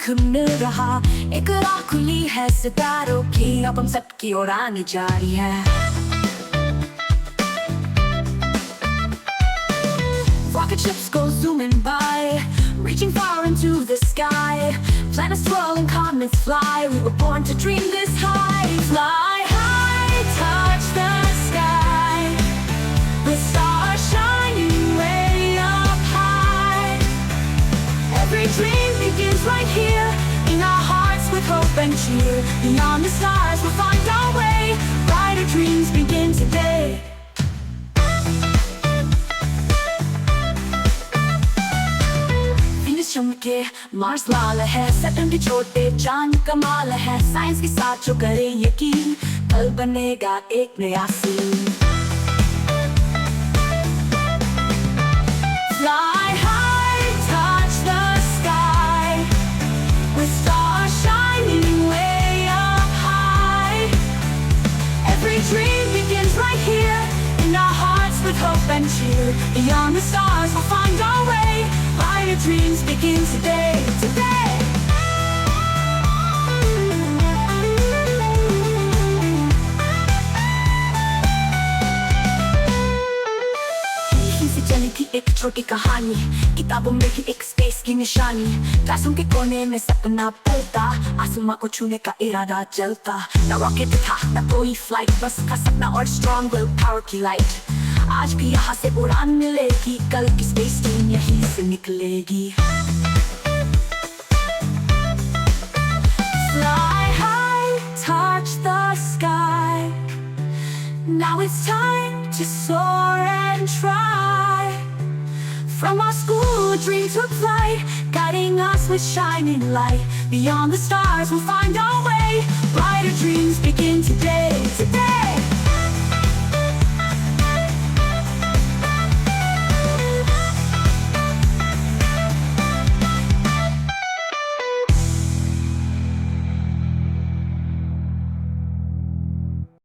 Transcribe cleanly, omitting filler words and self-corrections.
मिल रहा, एक राह खुली है सितारों की, अब हम सबकी ओर आने जारी है। Rocket ships go zooming by, reaching far into the sky. Planets swirl and comets fly, we were born to dream this high. Fly high, touch the sky, with stars shining way up high. Every dream begins right here, in our hearts with hope and cheer. Beyond the stars we'll find our way, brighter dreams begin today. चमके Mars लाल है, Saturn के छोटे चांद कमाल है। Science के साथ जो करे यकीन, कल बनेगा एक नया scene. Fly high, touch the sky, with stars shining way up high. Every dream begins right here, in our hearts with hope and cheer. Beyond the stars we'll find our way, brighter dreams begin today, today. से चली थी एक छोटी कहानी, किताबों में ही एक space की निशानी। क्लासरूम के कोने में सपना पलता, आसमां को छूने का इरादा जलता। न रॉकेट था न कोई फ्लाइट, बस था सपना और स्ट्रॉन्ग विल पावर की लाइट। आज भी यहाँ से उड़ान मिलेगी, कल की स्पेस टीम यहीं से निकलेगी। Fly high, touch the sky, now it's time to soar and try. From our school dream took flight, guiding us with shining light. Beyond the stars we'll find our way, brighter dreams begin today.